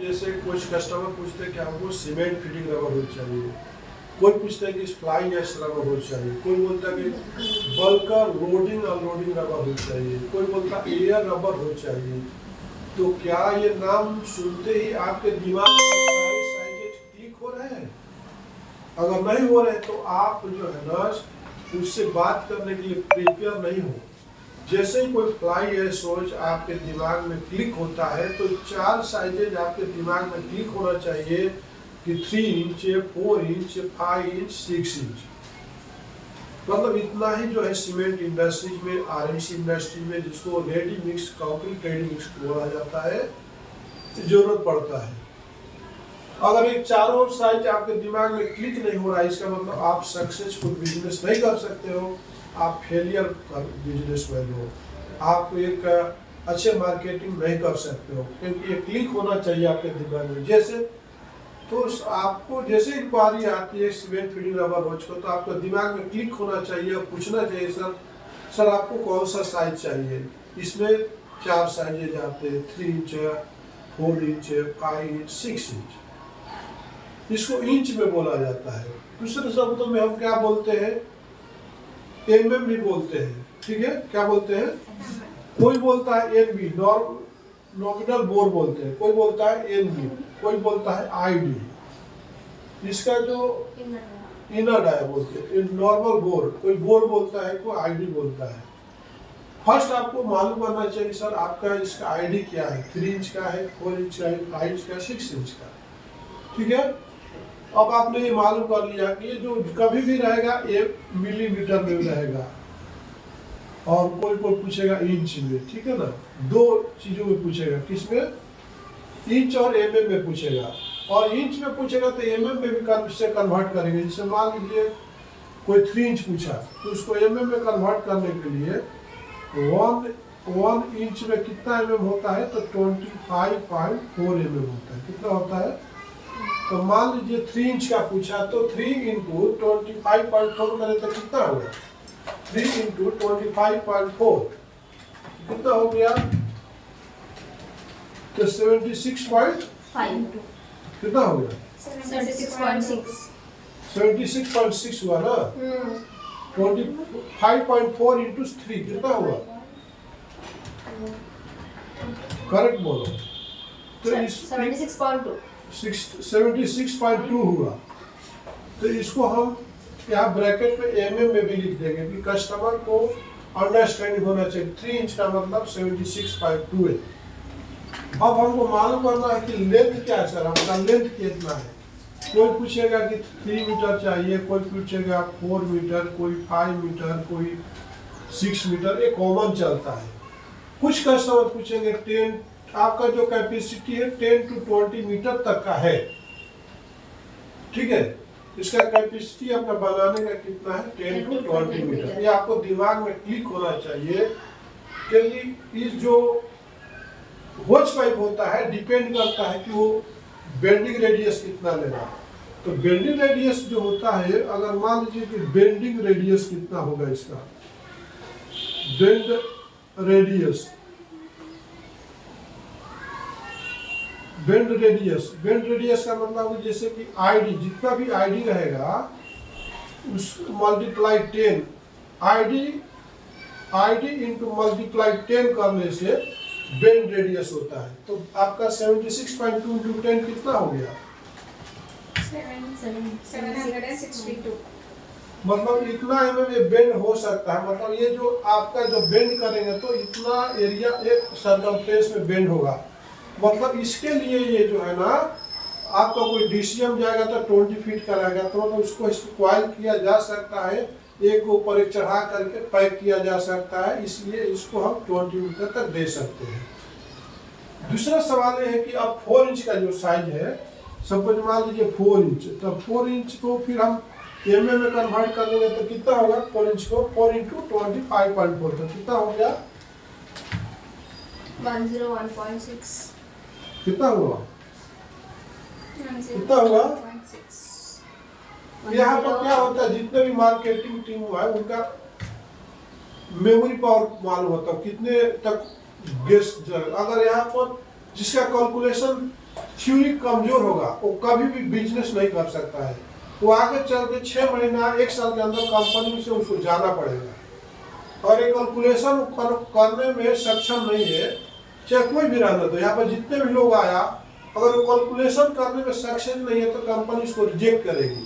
जैसे कुछ कस्टमर पूछते हैं कि हमको सीमेंट फिटिंग रबर होल चाहिए, कोई पूछता है कि फ्लाई ऐश रबर होल चाहिए, कोई बोलता है कि bulker loading unloading rubber whole चाहिए, कोई बोलता है एयर रबर होल चाहिए। तो क्या ये नाम सुनते ही आपके दिमाग में सारे साइजेज क्लिक हो रहे हैं? अगर नहीं हो रहे तो आप जो है ना उससे बात करने के लिए प्रिपेयर नहीं हो। जैसे ही कोई फ्लाई ऐश सोच आपके दिमाग में क्लिक होता है तो 4 साइजेज आपके दिमाग में क्लिक होना चाहिए कि 3 इंच, 4 इंच, 5 इंच, 6 इंच। मतलब इतना ही जो है सीमेंट इंडस्ट्रीज में, आरएमसी इंडस्ट्री में, जिसको ready mix concrete ready mix बोला जाता है, जरूरत पड़ता है। अगर एक चारों साइज आपके दिमाग में क्लिक नहीं हो रहा है, इसका मतलब आप सक्सेसफुल बिजनेस नहीं कर सकते हो, आप फेलियर बिजनेसमैन हो, आप एक अच्छे मार्केटिंग नहीं कर सकते हो, क्योंकि ये क्लिक होना चाहिए आपके दिमाग में। जैसे तो आपको जैसे इंक्वायरी आती है सीमेंट फिटिंग रबर होज को, तो आपको दिमाग में क्लिक होना चाहिए, पूछना चाहिए सर आपको कौन सा साइज चाहिए। इसमें 4 साइजेज आते हैं, 3 इंच, 4 इंच, 5 इंच, 6 इंच। इसको इंच में बोला जाता है। दूसरे शब्दों में हम क्या बोलते हैं, एमएम भी बोलते हैं, ठीक है। क्या बोलते हैं? कोई बोलता है एनबी, नॉमिनल बोर बोलते हैं, कोई बोलता है एनबी, कोई बोलता है आईडी। इसका जो इनर डाया बोलते हैं, नॉर्मल बोर, कोई बोर बोलता है, कोई आईडी बोलता है। फर्स्ट आपको मालूम करना चाहिए सर आपका इसका आईडी क्या है, 3 इंच का है, 4 इंच का है, 5 इंच का, 6 इंच का, ठीक है। अब आपने ये मालूम कर लिया कि ये जो कभी भी रहेगा ये मिलीमीटर में रहेगा, और कोई पूछेगा इंच में, ठीक है ना। 2 चीजों में पूछेगा, किसमें? इंच और एमएम में पूछेगा। और इंच में पूछेगा तो एमएम में भी से कन्वर्ट करेंगे। जैसे मान लीजिए कोई 3 इंच पूछा तो उसको एमएम में कन्वर्ट करने के लिए 1 इंच में कितना एमएम होता है, तो 25.4 एमएम होता है। कितना होता है? तो मान लीजिए 3 इंच का पूछा तो 3 इंटू 25.4 करें तो कितना होगा? 3 इंटू 25.4 कितना हो गया? तो 76.5 कितना हो गया? 76.6 हुआ ना। 25.4 इंटू 3 कितना हुआ? करेक्ट बोलो। तो 76.2 हुआ। तो इसको हम यहाँ ब्रैकेट में एमएम में भी लिख देंगे कि कस्टमर को अंडरस्टैंडिंग होना चाहिए। 3 इंच का मतलब 76.2 है। अब हमको मालूम करना है कि लेंथ क्या है सर, हमारा लेंथ कितना है। कोई पूछेगा कि 3 मीटर चाहिए, कोई पूछेगा 4 मीटर, कोई 5 मीटर, कोई 6 मीटर, ये कॉमन चलता है। कुछ कस्टमर पूछेंगे 10, आपका जो कैपेसिटी है 10 to 20 मीटर तक का है, ठीक है। इसका कैपेसिटी आपका बनाने का कितना है? 10 to 20 मीटर। ये आपको दिमाग में क्लिक होना चाहिए, क्योंकि इस जो होज पाइप होता है डिपेंड करता है कि वो बेंडिंग रेडियस कितना लेगा। तो बेंडिंग रेडियस जो होता है, अगर मान लीजिए कि बेंडिंग रेडियस कितना होगा इसका, बेंड रेडियस का मतलब जैसे कि आईडी, जितना भी आईडी रहेगा उस मल्टीप्लाई 10, आईडी इंटू मल्टीप्लाई 10 करने से बेंड रेडियस होता है। तो आपका 76.2 इंटू 10 कितना हो गया? 762। मतलब इतना एमएम ये बेंड हो सकता है। मतलब ये जो आपका जो बेंड करेंगे तो इतना एरिया एक सर्कमफ्रेंस में बेंड होगा। मतलब इसके लिए ये जो है ना, आपका कोई डीसीएम जाएगा तो 20 फीट का रहेगा, तो मतलब उसको कॉइल किया जा सकता है, एक को ऊपर एक चढ़ा करके पैक किया जा सकता है, इसलिए इसको हम 20 मीटर तक दे सकते हैं। दूसरा सवाल ये है कि अब 4 इंच का जो साइज है, सपोज मान लीजिए 4 इंच, तो 4 इंच को फिर हम एमएम में कन्वर्ट कर देंगे तो कितना होगा? 4 इंच को 4 इंटू 25.4 तो कितना हो गया? 101.6। कितना हुआ? कितना हुआ? यहाँ पर क्या होता है, जितने भी मार्केटिंग टीम हुआ है उनका मेमोरी पावर मालूम होता है कितने तक गेस्ट। अगर यहाँ पर जिसका कैलकुलेशन थ्योरी कमजोर होगा वो कभी भी बिजनेस नहीं कर सकता है। वो आगे चल के 6 महीना 1 साल के अंदर कंपनी से उसको जाना पड़ेगा और एक कैलकुलेशन करने में सक्षम नहीं है, चाहे कोई भी रहना दो। यहाँ पर जितने भी लोग आया अगर वो कैलकुलेशन करने में सक्षम नहीं है तो कंपनी उसको रिजेक्ट करेगी,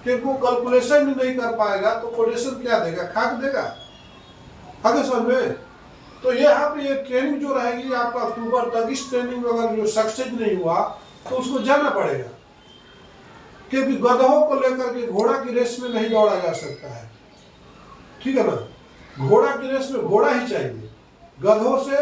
क्योंकि वो कैलकुलेशन भी नहीं कर पाएगा तो कोटेशन क्या देगा, खाक देगा। आगे समझ में। तो यहाँ पे ये ट्रेनिंग जो रहेगी आपका अक्टूबर तक, इस ट्रेनिंग में अगर जो सक्सेस नहीं हुआ तो उसको जाना पड़ेगा, क्योंकि गधों को लेकर के घोड़ा की रेस में नहीं दौड़ा जा सकता है, ठीक है ना। घोड़ा की रेस में घोड़ा ही चाहिए, गधों से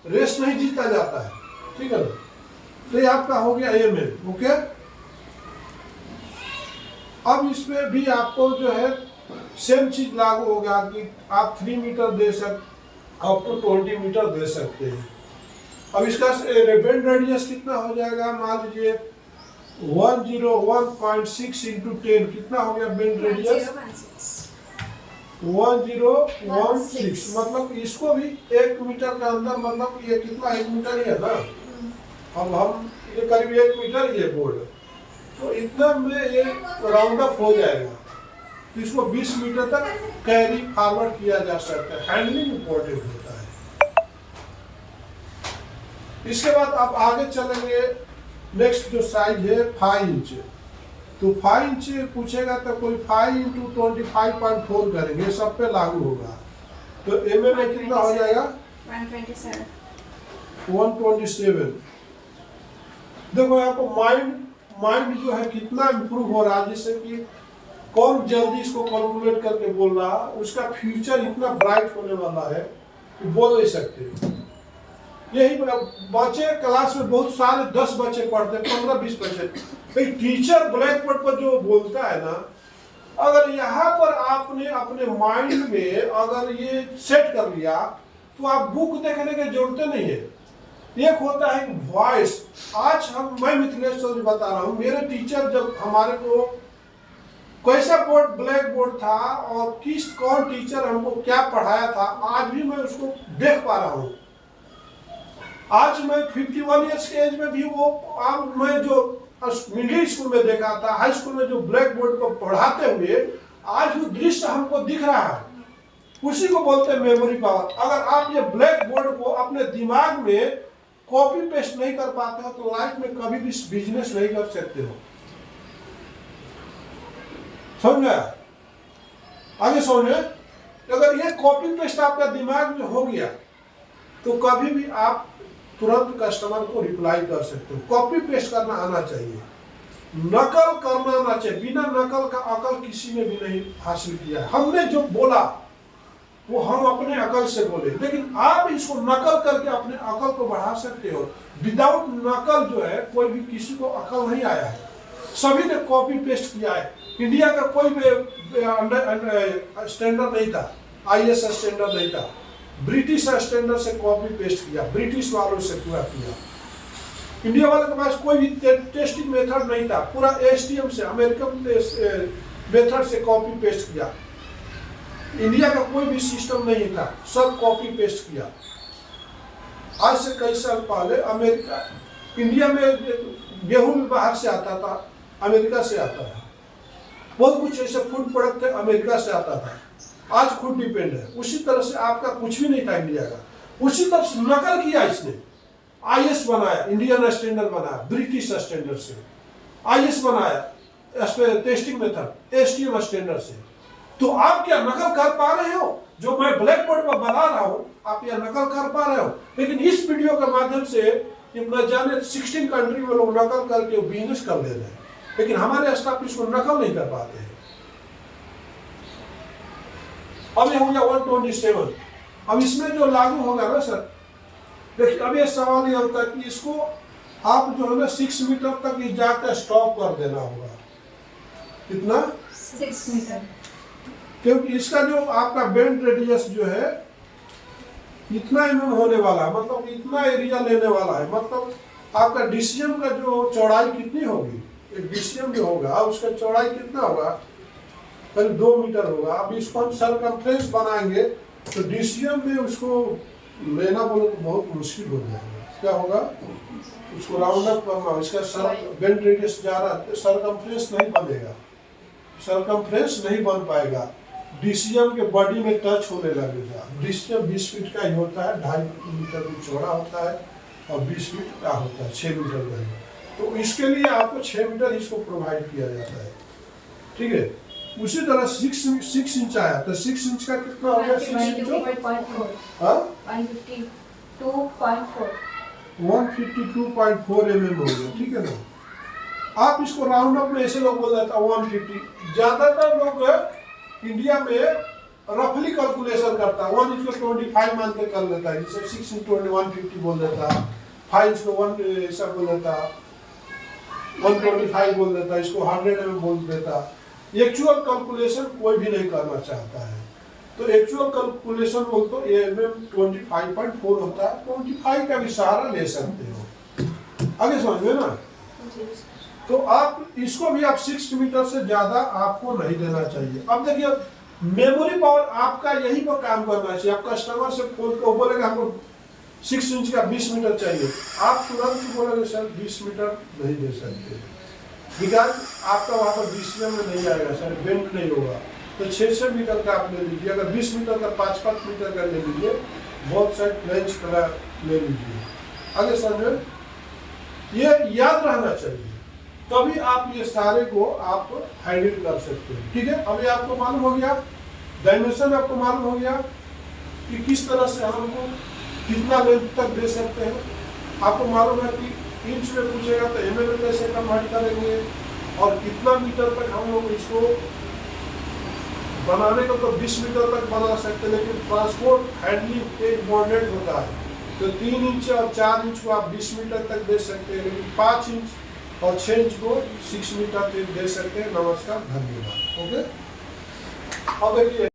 रेस नहीं जीता जाता है, ठीक है ना। तो ये आपका हो गया AML, ओके। अब इसमें भी आपको जो है सेम चीज लागू हो गया कि आप 3 मीटर दे सकते, आप तो 20 मीटर दे सकते हैं। अब इसका बेंड रेडियस कितना हो जाएगा, मान लीजिए 101.6 × 10 कितना हो गया बेंड रेडियस 1016। मतलब इसको भी 1 मीटर के अंदर, मतलब ये कितना 1 मीटर ही है ना। अब हम ये करीब 1 मीटर ही है बोर्ड, तो इतना में ये राउंड अप हो जाएगा। इसको 20 मीटर तक कैरी फॉरवर्ड किया जा सकता है। हैंडलिंग इंपॉर्टेंट होता है। इसके बाद आप आगे चलेंगे, नेक्स्ट जो साइज है 5 इंच। तो 5 इंच पूछेगा तो कोई 5 × 25.4 करेंगे, सब पे लागू होगा। तो MM में कितना हो जाएगा 127। देखो यहाँ पर माइंड जो है कितना इम्प्रूव हो रहा है, जिससे कि कौन जल्दी इसको कैलकुलेट करके बोल रहा, उसका फ्यूचर इतना ब्राइट होने वाला है कि बोल नहीं सकते। यही बच्चे क्लास में बहुत सारे 10 बच्चे पढ़ते हैं, 15-20 बच्चे। टीचर ब्लैक बोर्ड पर जो बोलता है ना, अगर यहाँ पर आपने अपने माइंड में अगर ये सेट कर लिया तो आप बुक देखने की जरूरत नहीं है। एक होता है वॉइस। आज मैं मिथिलेश चौधरी बता रहा हूँ, मेरे टीचर जब हमारे को कैसा बोर्ड ब्लैक बोर्ड था और कौन टीचर हमको क्या पढ़ाया था, आज भी मैं उसको देख पा रहा हूँ। आज मैं 51 ईयर्स के एज में भी वो मैं जो मिडिल स्कूल में देखा था, हाई स्कूल में जो ब्लैक बोर्ड पर पढ़ाते हुए, आज वो दृश्य हमको दिख रहा है। उसी को बोलते हैं मेमोरी पावर। अगर आप ये ब्लैक बोर्ड को अपने दिमाग में कॉपी पेस्ट नहीं कर पाते हो तो लाइफ में कभी भी बिजनेस नहीं कर सकते हो। समझ गया? आगे समझे। अगर ये कॉपी पेस्ट आपका दिमाग में हो गया तो कभी भी आप तुरंत कस्टमर को रिप्लाई कर सकते हो। कॉपी पेस्ट करना आना चाहिए, नकल करना आना चाहिए। बिना नकल का अकल किसी ने भी नहीं हासिल किया। हमने जो बोला वो हम अपने अकल से बोले, लेकिन आप इसको नकल करके अपने अकल को बढ़ा सकते हो। विदाउट नकल जो है कोई भी किसी को अकल नहीं आया है, सभी ने कॉपी पेस्ट किया है। इंडिया का कोई भी स्टैंडर्ड नहीं था, IS स्टैंडर्ड नहीं था, ब्रिटिश स्टैंडर्ड से कॉपी पेस्ट किया, ब्रिटिश वालों से पूरा किया। इंडिया वालों के पास कोई भी टेस्टिंग मेथड नहीं था, पूरा STM से, अमेरिकन मेथड से कॉपी पेस्ट किया। इंडिया का कोई भी सिस्टम नहीं था, सब कॉपी पेस्ट किया। आज से कई साल पहले इंडिया में गेहूं भी बाहर से आता था, अमेरिका से आता था। बहुत कुछ ऐसे फूड प्रोडक्ट अमेरिका से आता था। आज खुद डिपेंड है। उसी तरह से आपका कुछ भी नहीं था इंडिया का, उसी तरह से नकल किया इसने। IS बनाया, इंडियन स्टैंडर्ड बनाया, ब्रिटिश स्टैंडर्ड से IS बनाया, टेस्टिंग मेथड STM स्टैंडर्ड से। तो आप क्या नकल कर पा रहे हो? जो मैं ब्लैक बोर्ड पर बना रहा हूँ आप यह नकल कर पा रहे हो। लेकिन इस वीडियो के माध्यम से न जाने 16 कंट्री में लोग नकल करके बिजनेस कर ले रहे हैं, लेकिन हमारे स्टाफ इसको नकल नहीं कर पाते हैं। अब ये हो गया 127। अब इसमें जो लागू होगा ना सर, देखिए अब ये सवाल ये होता है कि इसको आप जो है ना 6 मीटर तक ये जाकर स्टॉप कर देना होगा। कितना? 6 मीटर। क्योंकि इसका जो आपका बेंड रेडियस जो है इतना mm होने वाला है, मतलब इतना एरिया लेने वाला है। मतलब आपका DCM का जो चौड़ाई कितनी होगी, एक DCM जो होगा उसका चौड़ाई कितना होगा, करीब 2 मीटर होगा। अब इसको हम सरकमफ्रेंस बनाएंगे तो DCM में उसको लेना बोलो तो बहुत मुश्किल हो जाएगा। क्या होगा? उसको राउंड अप करना हो, इसका सर बेंड रेडियस ज़्यादा, सरकमफ्रेंस नहीं बनेगा, सरकमफ्रेंस नहीं बन पाएगा, डीसीएम के बॉडी में टच होने लगेगा। डीसीएम 20 फीट का ही होता है, 2.5 मीटर चौड़ा होता है और 20 फीट का होता है, 6 मीटर का है। तो इसके लिए आपको 6 मीटर इसको प्रोवाइड किया जाता है, ठीक है। उसी तरह 6 इंच आया तो 6 इंच का कितना हो गया? 6 इंच 152.4 mm हो गया, ठीक है ना। आप इसको राउंड अप में ऐसे लोग बोल देता है 150। ज्यादातर लोग इंडिया में रफली कैलकुलेशन करता है, 1 इंच को 25 मान के कर लेता है, जैसे 6 इंच 150 बोल देता है, 5 इंच को 1 ऐसा बोल देता है, 125 बोल देता है, इसको 100 mm बोल देता है। एक्चुअल कैलकुलेशन कोई भी नहीं करना चाहता है, तो एक्चुअल कैलकुलेशन बोल तो mm 25.4 होता है, 25 का भी सहारा ले सकते हो। आगे समझ में ना। तो आप इसको भी आप 6 मीटर से ज्यादा आपको नहीं देना चाहिए। अब देखिए मेमोरी पावर आपका यही पर काम करना चाहिए। आप कस्टमर से फोन को बोलेगा हमको 6 इंच का 20 मीटर चाहिए, आप तुरंत बोलेंगे सर 20 मीटर नहीं दे सकते, बिकॉज आपका वहाँ पर डीसीएम में नहीं आएगा सर, बेंड नहीं होगा। तो 6 मीटर का आप ले लीजिए, अगर 20 मीटर का 5 मीटर का ले लीजिए, बहुत साइड फ्लेंच का ले लीजिए। आगे समझे, ये याद रहना चाहिए, तभी आप ये सारे को आप हैंडल कर सकते हैं, ठीक है। अभी आपको मालूम हो गया, डायमेंशन आपको मालूम हो गया कि किस तरह से हमको कितना लेंथ तक दे सकते हैं। आपको मालूम है कि इंच में पूछेगा तो एमएम में कैसे कन्वर्ट करेंगे, और कितना मीटर तक हम लोग इसको बनाने को तो 20 मीटर तक बना सकते हैं, लेकिन ट्रांसपोर्ट हैंडलिंग एक इम्पोर्टेंट होता है, तो 3 इंच और 4 इंच को आप 20 मीटर तक दे सकते हैं, लेकिन 5 इंच और 6 इंच को 6 मीटर तक दे सकते हैं। नमस्कार, धन्यवाद। ओके, अब देखिए